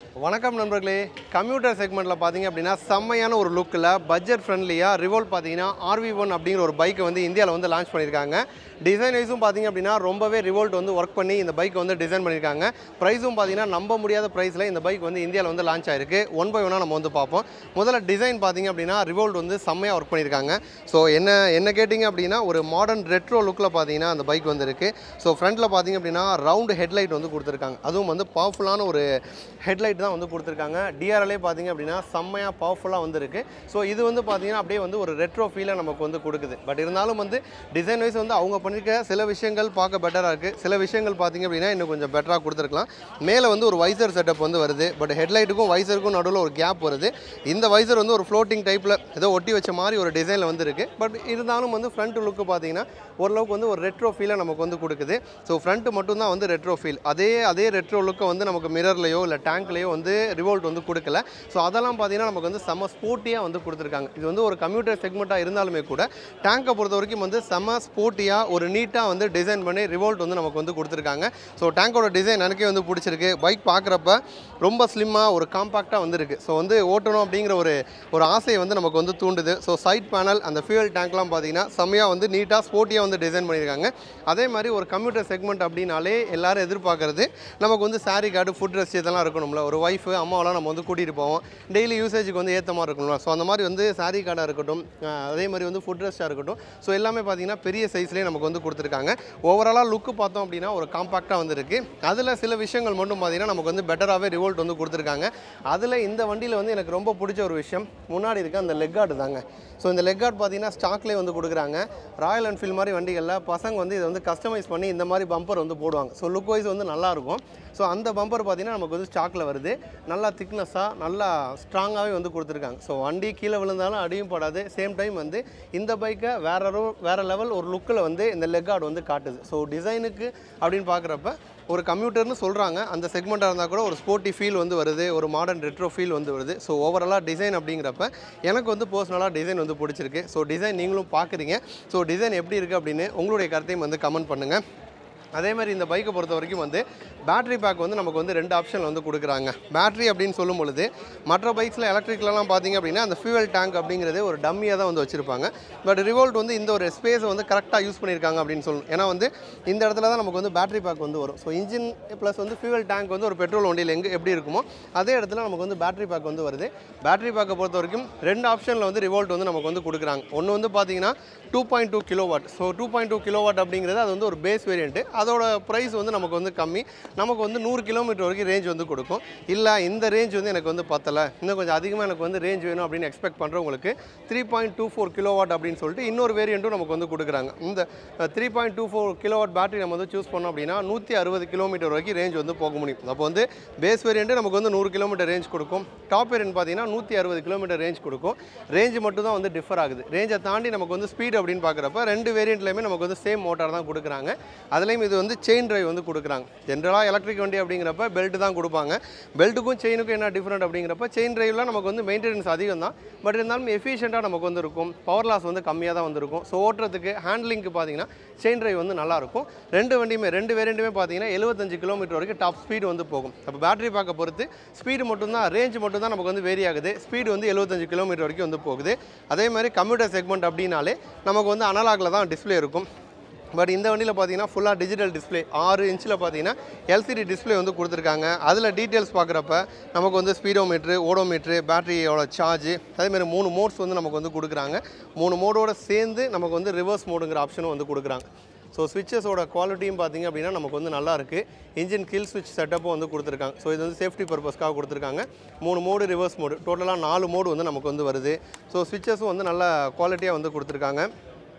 வணக்கம் நண்பர்களே. கம்ப்யூட்டர் செக்மெண்ட்டில் பார்த்தீங்க அப்படின்னா செம்மையான ஒரு லுக்கில் பட்ஜெட் ஃப்ரெண்ட்லியாக ரிவோல்ட் பார்த்தீங்கன்னா RV1 அப்படிங்கிற ஒரு பைக்கை வந்து இந்தியாவில் வந்து லான்ச் பண்ணியிருக்காங்க. டிசைன் வைஸும் பார்த்தீங்க அப்படின்னா ரொம்பவே ரிவோல்ட் வந்து ஒர்க் பண்ணி இந்த பைக் வந்து டிசைன் பண்ணியிருக்காங்க. ப்ரைஸும் பார்த்தீங்கன்னா நம்ப முடியாத ப்ரைஸில் இந்த பைக் வந்து இந்தியாவில் வந்து லான்ச் ஆயிருக்கு. ஒன் பை ஒன்னாக நம்ம வந்து பார்ப்போம். முதல்ல டிசைன் பார்த்தீங்க அப்படின்னா ரிவோல்ட் வந்து செம்மையாக ஒர்க் பண்ணியிருக்காங்க. ஸோ என்ன கேட்டிங்க அப்படின்னா ஒரு மாடர்ன் ரெட்ரோ லுக்கில் பார்த்தீங்கன்னா அந்த பைக் வந்து இருக்குது. ஸோ ஃப்ரண்ட்டில் பார்த்தீங்க அப்படின்னா ரவுண்டு ஹெட்லைட் வந்து கொடுத்துருக்காங்க. அதுவும் வந்து பவர்ஃபுல்லான ஒரு ஹெட்லைட் தான் வந்து கொடுத்துருக்காங்க. டிஆர்எல்லே பார்த்தீங்க அப்படின்னா செம்மையாக பவர்ஃபுல்லாக வந்துருக்கு. ஸோ இது வந்து பார்த்தீங்கன்னா அப்படியே வந்து ஒரு ரெட்ரோ ஃபீலை நமக்கு வந்து கொடுக்குது. பட் இருந்தாலும் வந்து டிசைன் வைஸ் வந்து அவங்க பண்ணியிருக்க சில விஷயங்கள் பார்க்க பெட்டராக இருக்குது. சில விஷயங்கள் பார்த்தீங்க அப்படின்னா இன்னும் கொஞ்சம் பெட்டராக கொடுத்துருக்கலாம். மேலே வந்து ஒரு வைசர் செட்டப் வந்து வருது. பட் ஹெட்லைட்டுக்கும் வைசருக்கும் நடுவில் ஒரு கேப் வருது. இந்த வைசர் வந்து ஒரு ஃப்ளோட்டிங் டைப்பில் ஏதோ ஒட்டி வச்ச மாதிரி ஒரு டிசைனில் வந்து இருக்குது. பட் இருந்தாலும் வந்து ஃப்ரண்ட் லுக்கு பார்த்தீங்கன்னா ஓரளவுக்கு வந்து ஒரு ரெட்ரோ ஃபீலை நமக்கு வந்து கொடுக்குது. ஸோ ஃப்ரண்ட் மட்டும்தான் வந்து ரெட்ரோ ஃபீல். அதே ரெட்ரோ லுக்கை வந்து நமக்கு மிரர்லையோ இல்லை டேங்க்லேயோ வந்து ரிவோல்ட் வந்து கொடுக்கல. ஸோ அதெல்லாம் பார்த்தீங்கன்னா நமக்கு வந்து செம்ம ஸ்போர்ட்டியாக வந்து கொடுத்துருக்காங்க. இது வந்து ஒரு கம்ப்யூட்டர் செக்மெண்ட்டாக இருந்தாலுமே கூட டேங்கை பொறுத்த வரைக்கும் வந்து செம்ம ஸ்போர்ட்டியாக ஒரு நீட்டாக வந்து டிசைன் பண்ணி ரிவோல்ட் வந்து நமக்கு வந்து கொடுத்துருக்காங்க. ஸோ டேங்கோட டிசைன் எனக்கே வந்து பிடிச்சிருக்கு. பைக் பார்க்குறப்ப ரொம்ப ஸ்லிம்மாக ஒரு காம்பாக்டாக வந்துருக்கு. ஸோ வந்து ஓட்டணும் அப்படிங்கிற ஒரு ஆசையை வந்து நமக்கு வந்து தூண்டுது. ஸோ சைட் பேனல் அந்த ஃபியூயல் டேங்க்லாம் பார்த்தீங்கன்னா செம்மையாக வந்து நீட்டாக ஸ்போர்ட்டியாக வந்து டிசைன் பண்ணியிருக்காங்க. அதே மாதிரி ஒரு கம்ப்யூட்டர் செக்மெண்ட் அப்படின்னாலே எல்லாரும் எதிர்பார்க்குறது நமக்கு வந்து சாரி கார்டு ஃபுட் ரெஸ்ட் இதெல்லாம் இருக்கணும்ல. ஒரு ஒய்ஃபு அம்மாவெல்லாம் நம்ம வந்து கூட்டிகிட்டு போவோம். டெய்லி யூசேஜுக்கு வந்து ஏற்ற மாதிரி இருக்கணும்ல. ஸோ அந்த மாதிரி வந்து சாரி கார்டாக இருக்கட்டும், அதே மாதிரி வந்து ஃபுட் ரெஸ்ட்டாக இருக்கட்டும். ஸோ எல்லாமே பார்த்தீங்கன்னா பெரிய சைஸ்லேயே நமக்கு வந்து கொடுத்துருக்காங்க. ஓவராலாக லுக்கு பார்த்தோம் அப்படின்னா ஒரு காம்பாக்டாக வந்து இருக்குது. அதில் சில விஷயங்கள் மட்டும் பார்த்தீங்கன்னா நமக்கு வந்து பெட்டராகவே ரிவோல்ட் வந்து கொடுத்துருக்காங்க. அதில் இந்த வண்டியில் வந்து எனக்கு ரொம்ப பிடிச்ச ஒரு விஷயம் முன்னாடி இருக்க அந்த லெக் கார்டு தாங்க. ஸோ இந்த லெக் கார்டு பார்த்தீங்கன்னா ஸ்டாக்லேயே வந்து கொடுக்குறாங்க. ராயல் என்ஃபீல்ட் மாதிரி வண்டிகளில் பசங்க வந்து இதை வந்து கஸ்டமைஸ் பண்ணி இந்த மாதிரி பம்பர் வந்து போடுவாங்க. ஸோ லுக் வைஸ் வந்து நல்லாயிருக்கும். ஸோ அந்த பம்பர் பார்த்தீங்கன்னா நமக்கு வந்து ஸ்டாக்கில் வருது. நல்லா திக்னஸாக நல்லா ஸ்ட்ராங்காகவே வந்து கொடுத்துருக்காங்க. ஸோ வண்டி கீழே விழுந்தாலும் அடியும் படாது. சேம் டைம் வந்து இந்த பைக்கை வேறு லெவல் ஒரு லுக்கில் வந்து இந்த லெக் கார்டு வந்து காட்டுது. ஸோ டிசைனுக்கு அப்படின்னு பார்க்குறப்ப ஒரு கம்ப்யூட்டர்னு சொல்கிறாங்க. அந்த செக்மெண்ட்டாக இருந்தால் கூட ஒரு ஸ்போர்ட்டி ஃபீல் வந்து வருது. ஒரு மாடர்ன் ரெட்ரோ ஃபீல் வந்து வருது. ஸோ ஓவராலாக டிசைன் அப்படிங்கிறப்ப எனக்கு வந்து பர்சனலாக டிசைன் வந்து பிடிச்சிருக்கு. ஸோ டிசைன் நீங்களும் பார்க்குறீங்க. ஸோ டிசைன் எப்படி இருக்குது அப்படின்னு உங்களுடைய கருத்தையும் வந்து கமெண்ட் பண்ணுங்கள். அதே மாதிரி இந்த பைக்கை பொறுத்த வரைக்கும் வந்து பேட்டரி பேக் வந்து நமக்கு வந்து 2 ஆப்ஷன் வந்து கொடுக்குறாங்க. பேட்டரி அப்படின்னு சொல்லும் பொழுது மற்ற பைக்ஸில் எலக்ட்ரிக்லலாம் பார்த்தீங்க அப்படின்னா அந்த ஃபியூவல் டேங்க் அப்படிங்கிறது ஒரு டம்மியாக தான் வந்து வச்சுருப்பாங்க. பட் ரிவோல்ட் வந்து இந்த ஒரு ஸ்பேஸை வந்து கரெக்டாக யூஸ் பண்ணியிருக்காங்க அப்படின்னு சொல்லணும். ஏன்னா வந்து இந்த இடத்துல தான் நமக்கு வந்து பேட்டரி பேக் வந்து வரும். ஸோ இன்ஜின் ப்ளஸ் வந்து ஃபியூவல் டேங்க் வந்து ஒரு பெட்ரோல் வண்டியில் எப்படி இருக்குமோ அதே இடத்துல நமக்கு வந்து பேட்டரி பேக் வந்து வருது. பேட்டரி பேக்கை பொறுத்த வரைக்கும் 2 ஆப்ஷனில் வந்து ரிவோல்ட் வந்து நமக்கு வந்து கொடுக்குறாங்க. ஒன்று வந்து பார்த்தீங்கன்னா 2.2 கிலோவாட். ஸோ 2.2 கிலோவாட் அப்படிங்கிறது அது வந்து ஒரு பேஸ் வேரியண்ட்டு. அதோட ப்ரைஸ் வந்து நமக்கு வந்து கம்மி. நமக்கு வந்து 100 கிலோமீட்டர் வரைக்கும் ரேஞ்ச் வந்து கொடுக்கும். இல்லை இந்த ரேஞ்ச் வந்து எனக்கு வந்து பத்தலை, இன்னும் கொஞ்சம் அதிகமாக எனக்கு வந்து ரேஞ்ச் வேணும் அப்படின்னு எக்ஸ்பெக்ட் பண்ணுறவங்களுக்கு 3.24 கிலோவாட் அப்படின்னு சொல்லிட்டு இன்னொரு வேரியண்ட்டும் நமக்கு வந்து கொடுக்குறாங்க. இந்த 3.24 கிலோவாட் பேட்டரி நம்ம வந்து சூஸ் பண்ணோம் அப்படின்னா 160 கிலோமீட்டர் வரைக்கும் ரேஞ்ச் வந்து போக முடியும். அப்போ வந்து பேஸ் வேரியண்ட்டு நமக்கு வந்து 100 கிலோமீட்டர் ரேஞ்ச் கொடுக்கும். டாப் வேரியண்ட் பார்த்தீங்கன்னா 160 கிலோமீட்டர் ரேஞ்ச் கொடுக்கும். ரேஞ்ச் மட்டும் தான் வந்து டிஃபர் ஆகுது. ரேஞ்சை தாண்டி நமக்கு வந்து ஸ்பீட் அப்படின்னு பார்க்குறப்ப 2 வேரியண்ட்லையுமே நமக்கு வந்து சேம் மோட்டார் தான் கொடுக்குறாங்க. அதுலேயும் இது வந்து செயின் டிரைவ் வந்து கொடுக்குறாங்க. ஜென்ரலாக எலக்ட்ரிக் வண்டி அப்படிங்கிறப்ப பெல்ட் தான் கொடுப்பாங்க. பெல்ட்டுக்கும் செயினுக்கும் என்ன டிஃப்ரெண்ட் அப்படிங்கிறப்ப செயின் டிரைவ்லாம் நமக்கு வந்து மெயின்டெனன்ஸ் அதிகம் தான். பட் இருந்தாலும் எஃபிஷியண்ட்டாக நமக்கு வந்து இருக்கும். பவர் லாஸ் வந்து கம்மியாக தான் வந்துருக்கும். ஸோ ஓட்டுறதுக்கு ஹேண்ட்லிங்க்கு பார்த்தீங்கன்னா செயின் டிரைவ் வந்து நல்லாயிருக்கும். 2 வேரியண்ட்டுமே பார்த்தீங்கன்னா 75 கிலோமீட்டர் வரைக்கும் டாப் ஸ்பீடு வந்து போகும். அப்போ பேட்டரி பேக்கை பொறுத்து ஸ்பீடு மட்டும்தான் ரேஞ்ச் மட்டும் தான் நமக்கு வந்து வேரி ஆகுது. ஸ்பீடு வந்து 75 கிலோமீட்டர் வரைக்கும் வந்து போகுது. அதே மாதிரி கம்ப்யூட்டர் செக்மெண்ட் அப்படின்னாலே நமக்கு வந்து அனலாகில் தான் டிஸ்பிளே இருக்கும். பட் இந்த வண்டியில் பார்த்தீங்கன்னா ஃபுல்லாக டிஜிட்டல் டிஸ்பிளே 6 இன்ச்சில் பார்த்தீங்கன்னா எல்சிடி டிஸ்பிளே வந்து கொடுத்துருக்காங்க. அதில் டீட்டெயில்ஸ் பார்க்குறப்ப நமக்கு வந்து ஸ்பீடோமீட்ரு, ஓடோமீட்ரு, பேட்டரியோட சார்ஜ், அதேமாதிரி 3 மோட்ஸ் வந்து நமக்கு வந்து கொடுக்குறாங்க. 3 மோடோடு சேர்ந்து நமக்கு வந்து ரிவர்ஸ் மோடுங்கிற ஆப்ஷனும் வந்து கொடுக்குறாங்க. ஸோ ஸ்விட்சஸோட குவாலிட்டியும் பார்த்திங்க அப்படின்னா நமக்கு வந்து நல்லா இருக்குது. இன்ஜின் கில் ஸ்விட்ச் செட்டப்பும் வந்து கொடுத்துருக்காங்க. ஸோ இது வந்து சேஃப்டி பர்பஸ்க்காக கொடுத்துருக்காங்க. 3 மோடு ரிவர்ஸ் மோடு டோட்டலாக 4 மோடு வந்து நமக்கு வந்து வருது. ஸோ ஸ்விட்சஸும் வந்து நல்ல குவாலிட்டியாக வந்து கொடுத்துருக்காங்க.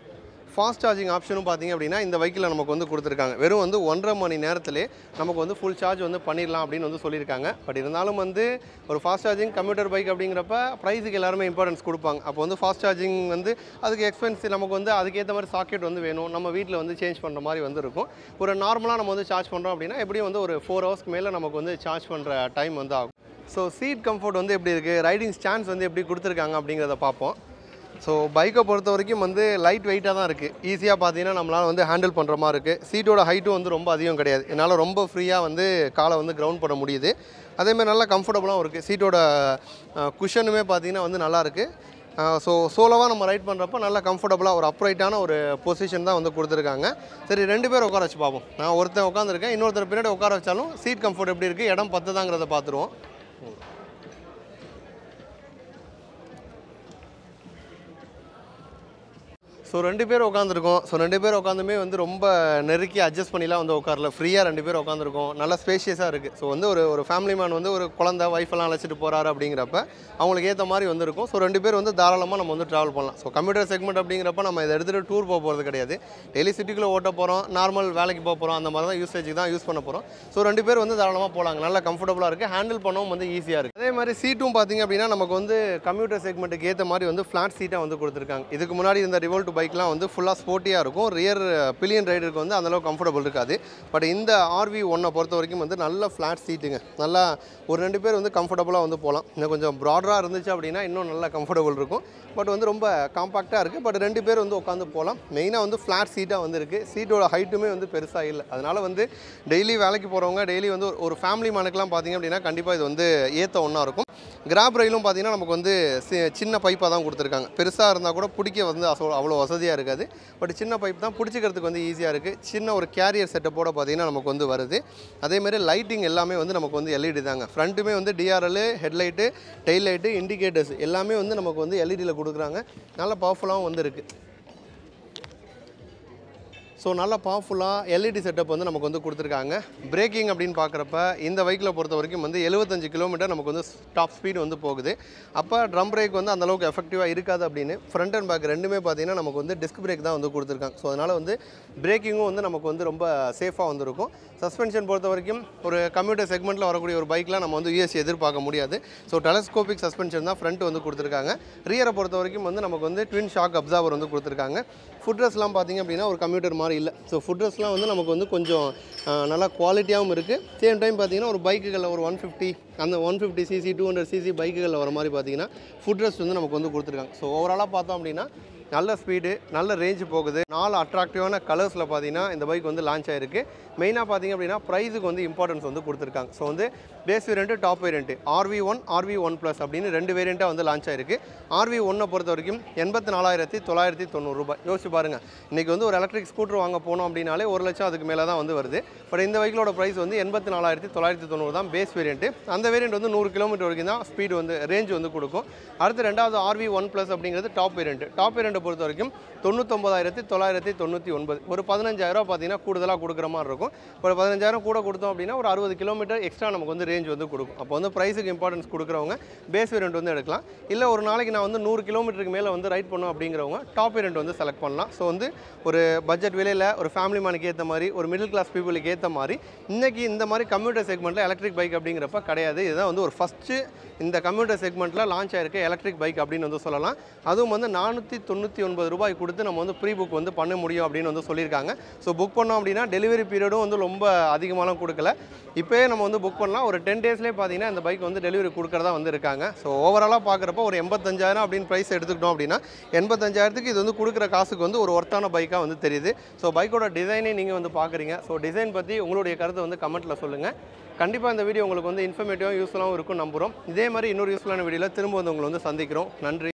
ஃபாஸ்ட் சார்ஜிங் ஆப்ஷனும் பார்த்திங்க அப்படின்னா இந்த பைக்கில் நமக்கு வந்து கொடுத்துருக்காங்க. வெறும் வந்து 1.5 மணி நேரத்திலே நமக்கு வந்து ஃபுல் சார்ஜ் வந்து பண்ணிடலாம் அப்படின்னு வந்து சொல்லியிருக்காங்க. பட் இருந்தாலும் வந்து ஒரு ஃபாஸ்ட் சார்ஜிங் கம்ப்யூட்டர் பைக் அப்படிங்கிறப்ப ப்ரைஸுக்கு எல்லாருமே இம்பார்ட்டன்ஸ் கொடுப்பாங்க. அப்போ வந்து ஃபாஸ்ட் சார்ஜிங் வந்து அதுக்கு எக்ஸ்பென்சிவ், நமக்கு வந்து அதுக்கேற்ற மாதிரி சாக்கெட் வந்து வேணும். நம்ம வீட்டில் வந்து சேஞ்ச் பண்ணுற மாதிரி வந்து இருக்கும். ஒரு நார்மலாக நம்ம வந்து சார்ஜ் பண்ணுறோம் அப்படின்னா எப்படியும் வந்து ஒரு 4 ஹவர்ஸ்க்கு மேலே நமக்கு வந்து சார்ஜ் பண்ணுற டைம் வந்து ஆகும். ஸோ சீட் கம்ஃபர்ட் வந்து எப்படி இருக்குது, ரைடிங் ஸ்டாண்ட்ஸ் வந்து எப்படி கொடுத்துருக்காங்க அப்படிங்கிறத பார்ப்போம். ஸோ பைக்கை பொறுத்த வரைக்கும் வந்து லைட் வெயிட்டாக தான் இருக்குது. ஈஸியாக பார்த்தீங்கன்னா நம்மளால் வந்து ஹேண்டில் பண்ணுற மாதிரி இருக்குது. சீட்டோட ஹைட்டும் வந்து ரொம்ப அதிகம் கிடையாது. என்னால் ரொம்ப ஃப்ரீயாக வந்து காலை வந்து கிரவுண்ட் பண்ண முடியுது. அதேமாதிரி நல்லா கம்ஃபர்டபுளாகவும் இருக்குது. சீட்டோட குஷனுமே பார்த்தீங்கன்னா வந்து நல்லாயிருக்கு. ஸோ சோலோவாக நம்ம ரைட் பண்ணுறப்ப நல்லா கம்ஃபர்டபுளாக ஒரு அப்ரைட்டான ஒரு பொசிஷன் தான் வந்து கொடுத்துருக்காங்க. சரி 2 பேர் உட்கார வச்சு பார்ப்போம். நான் ஒருத்தன் உட்காந்துருக்கேன், இன்னொருத்தர் பின்னாடி உட்கார வச்சாலும் சீட் கம்ஃபர்ட் எப்படி இருக்குது, இடம் பத்துதாங்கிறத பார்த்துருவோம். ஸோ 2 பேர் உட்காந்துருக்கோம். ஸோ 2 பேர் உட்காந்துமே வந்து ரொம்ப நெருக்கி அட்ஜஸ்ட் பண்ணிலாம் வந்து உட்காரல. ஃப்ரீயாக 2 பேர் உட்காந்துருக்கோம். நல்லா ஸ்பேஷியஸாக இருக்குது. ஸோ வந்து ஒரு ஃபேமிலி மேன் வந்து ஒரு குழந்தை ஒய்ஃபெல்லாம் அழைச்சிட்டு போகிறாரு அப்படிங்கிறப்ப அவங்களுக்கு ஏற்ற மாதிரி வந்து இருக்கும். ஸோ 2 பேர் வந்து தாராளமாக நம்ம வந்து ட்ராவல் பண்ணலாம். ஸோ கம்ப்யூட்டர் செக்மெண்ட் அப்படிங்கிறப்ப நம்ம இதை எடுத்துகிட்டு டூர் போகிறது கிடையாது. டெய்லி சிட்டிக்குள்ளே ஓட்ட போகிறோம், நார்மல் வேலைக்கு போகிறோம், அந்த மாதிரி தான் யூசேஜுக்கு தான் யூஸ் பண்ண போகிறோம். ஸோ 2 பேர் வந்து தாராளமாக போகலாங்க. நல்லா கம்ஃபர்டபுளாக இருக்குது, ஹேண்டில் பண்ணவும் வந்து ஈஸியாக இருக்குது. அதே மாதிரி சீட்டும் பார்த்திங்க அப்படின்னா நமக்கு வந்து கம்ப்யூட்டர் செக்மெண்ட்டுக்கு ஏற்ற மாதிரி வந்து ஃப்ளாட் சீட்டாக வந்து கொடுத்துருக்காங்க. இதுக்கு முன்னாடி இந்த ரிவோல்ட் பைக்லாம் வந்து ஃபுல்லாக ஸ்போர்ட்டியாக இருக்கும். ரியர் பில்லியன் ரைடருக்கு வந்து அந்தளவுக்கு கம்ஃபர்டபுள் இருக்காது. பட் இந்த RV1 பொறுத்த வரைக்கும் வந்து நல்ல ஃப்ளாட் சீட்டுங்க. நல்லா ஒரு 2 பேர் வந்து கம்ஃபர்டபுளாக வந்து போகலாம். இன்னும் கொஞ்சம் ப்ராடராக இருந்துச்சு அப்படின்னா இன்னும் நல்லா கம்ஃபர்டபுள் இருக்கும். பட் வந்து ரொம்ப காம்பாக்டாக இருக்குது. பட் 2 பேர் வந்து உட்காந்து போகலாம். மெயினாக வந்து ஃப்ளாட் சீட்டாக வந்து இருக்குது. சீட்டோட ஹைட்டுமே வந்து பெருசாக இல்லை. அதனால் வந்து டெய்லி வேலைக்கு போகிறவங்க டெய்லி வந்து ஒரு ஃபேமிலி மேனுக்கெலாம் பார்த்திங்க அப்படின்னா கண்டிப்பாக இது வந்து ஏற்ற ஒன்றா இருக்கும். கிராப் ரயிலும் பார்த்திங்கன்னா நமக்கு வந்து சின்ன பைப்பாக தான் கொடுத்துருக்காங்க. பெருசாக இருந்தால் கூட பிடிக்க வந்து அவ்வளோ வசதியாக இருக்காது. பட் சின்ன பைப் தான், பிடிச்சிக்கிறதுக்கு வந்து ஈஸியாக இருக்குது. சின்ன ஒரு கேரியர் செட்டப்போட பார்த்திங்கன்னா நமக்கு வந்து வருது. அதேமாதிரி லைட்டிங் எல்லாமே வந்து நமக்கு வந்து LED தாங்க. ஃப்ரண்ட்டுமே வந்து DRL, headlight, tail light, indicators எல்லாமே வந்து நமக்கு வந்து LEDயில் கொடுக்குறாங்க. நல்ல பவர்ஃபுல்லாகவும் வந்து இருக்குது. ஸோ நல்லா பவர்ஃபுல்லாக LED செட்டப் வந்து நமக்கு வந்து கொடுத்துருக்காங்க. பிரேக்கிங் அப்படின்னு பார்க்குறப்ப இந்த பைக்கில் பொறுத்த வரைக்கும் வந்து 75 கிலோமீட்டர் நமக்கு வந்து டாப் ஸ்பீடு வந்து போகுது. அப்போ ட்ரம் பிரேக் வந்து அந்தளவுக்கு எஃபெக்டிவாக இருக்காது அப்படின்னு ஃப்ரண்ட் அண்ட் பேக் ரெண்டுமே பார்த்திங்கன்னா நமக்கு வந்து டிஸ்க் பிரேக் தான் வந்து கொடுத்துருக்காங்க. ஸோ அதனால் வந்து பிரேக்கிங்கும் வந்து நமக்கு வந்து ரொம்ப சேஃபாக வந்துருக்கும். சஸ்பென்ஷன் பொறுத்த வரைக்கும் ஒரு கம்ப்யூட்டர் செக்மெண்ட்டில் வரக்கூடிய ஒரு பைக்கில் நம்ம வந்து USC எதிர்பார்க்க முடியாது. ஸோ டெலஸ்கோபிக் சஸ்பென்ஷன் தான் ஃப்ரண்ட் வந்து கொடுத்துருக்காங்க. ரியரை பொறுத்த வரைக்கும் வந்து நமக்கு வந்து ட்வின் ஷாக் அப்சார்வர் வந்து கொடுத்துருக்காங்க. ஃபுட்ரெஸ்லாம் பார்த்திங்க அப்படின்னா ஒரு கம்ப்யூட்டர் மாதிரி இல்லை. ஸோ ஃபுட்ரெஸ்லாம் வந்து நமக்கு வந்து கொஞ்சம் நல்லா குவாலிட்டியாகவும் இருக்குது. சேம் டைம் பார்த்திங்கன்னா ஒரு பைக்குகளில் ஒரு 150 அந்த 150cc 200cc பைக்குகளில் வர மாதிரி பார்த்திங்கன்னா ஃபுட்ரெஸ்ட் வந்து நமக்கு வந்து கொடுத்துருக்காங்க. ஸோ ஓவராலாக பார்த்தோம் அப்படின்னா நல்ல ஸ்பீடு, நல்ல ரேஞ்சு போகுது. 4 அட்ராக்டிவான கலர்ஸில் பார்த்தீங்கன்னா இந்த பைக் வந்து லான்ச் ஆகிருக்கு. மெயினாக பார்த்திங்க அப்படின்னா ப்ரைஸுக்கு வந்து இம்பார்ட்டன்ஸ் வந்து கொடுத்துருக்காங்க. ஸோ வந்து base variant, top variant, RV1, RV1+ அப்படின்னு 2 வேரியண்ட்டாக வந்து லான்ச் ஆகிருக்கு. RV1 பொறுத்த வரைக்கும் 84,990 ரூபாய். யோசிச்சு பாருங்கள், இன்றைக்கி வந்து ஒரு எலக்ட்ரிக் ஸ்கூட்டர் வாங்க போனோம் அப்படின்னாலே 1 லட்சம் அதுக்கு மேலே தான் வந்து வருது. பட் இந்த பைக்கிலோட ப்ரைஸ் வந்து 84,990 தான் பேஸ் வேரியண்ட்டு. அந்த வேரியண்ட் வந்து 100 கிலோமீட்டர் வரைக்கும் தான் ஸ்பீடு வந்து ரேஞ்ச் வந்து கொடுக்கும். அடுத்து ரெண்டாவது RV1+ அப்படிங்கிறது டாப் வேரியண்ட்டு. டாப் வேரியண்ட்டை பொறுத்த வரைக்கும் 99,999. ஒரு 15,000 பார்த்தீங்கன்னா கூடுதலாக கொடுக்குற மாதிரி இருக்கும். ஒரு 15,000 கூட கொடுத்தோம் அப்படின்னா ஒரு 60 கிலோமீட்டர் எக்ஸ்ட்ரா நமக்கு வந்து ரேஞ்ச் வந்து கொடுக்கும். அப்போ வந்து ப்ரைஸுக்கு இம்பார்ட்டன்ஸ் கொடுக்குறவங்க பேஸ் வேரியண்ட் வந்து எடுக்கலாம். இல்லை ஒரு நாளைக்கு நான் வந்து 100 கிலோமீட்டருக்கு மேலே வந்து ரைட் பண்ணோம் அப்படிங்கிறவங்க டாப் வேரியண்ட் வந்து செலக்ட் பண்ணலாம். ஸோ வந்து ஒரு பட்ஜெட் விலையில் ஒரு ஃபேமிலி மேனுக்கு ஏற்ற மாதிரி, ஒரு மிடில் கிளாஸ் பீப்புளுக்கு ஏற்ற மாதிரி இன்றைக்கி இந்த மாதிரி கம்ப்யூட்டர் செக்மெண்ட்டில் எலக்ட்ரிக் பைக் அப்படிங்கிறப்ப கிடையாது. இதுதான் வந்து ஒரு ஃபஸ்ட்டு இந்த கம்ப்யூட்டர் செக்மெண்ட்டில் லான்ச் ஆகிருக்க எலக்ட்ரிக் பைக் அப்படின்னு வந்து சொல்லலாம். அதுவும் வந்து 499 ரூபாய் கொடுத்து நம்ம வந்து ப்ரீ புக் வந்து பண்ண முடியும் அப்படின்னு வந்து சொல்லியிருக்காங்க. ஸோ புக் பண்ணோம் அப்படின்னா டெலிவரி பீரியடும் வந்து ரொம்ப அதிகமாகலாம் கொடுக்கல. இப்போயே நம்ம வந்து புக் பண்ணலாம். ஒரு 10 டேஸ்லேயே பார்த்தீங்கன்னா இந்த பைக் வந்து டெலிவரி கொடுக்குறதா வந்து இருக்காங்க. ஸோ ஓவராலாக பார்க்குறப்போ ஒரு 85,000 அப்படின்னு ப்ரைஸ் எடுத்துக்கிட்டோம் அப்படின்னா 85,000க்கு இது வந்து கொடுக்குற காசுக்கு வந்து ஒரு ஒர்த்தான பைக்காக வந்து தெரியுது. ஸோ பைக்கோட டிசைனே நீங்கள் வந்து பார்க்குறீங்க. ஸோ டிசைன் பற்றி உங்களுடைய கருத்தை வந்து கமெண்ட்டில் சொல்லுங்கள். கண்டிப்பாக இந்த வீடியோ உங்களுக்கு வந்து இன்ஃபர்மேட்டிவாக யூஸ்ஃபுல்லாகவும் இருக்கும் நம்புகிறோம். இதே மாதிரி இன்னொரு யூஸ்ஃபுல்லான வீடியோவில் திரும்ப வந்து உங்களை வந்து சந்திக்கிறோம். நன்றி.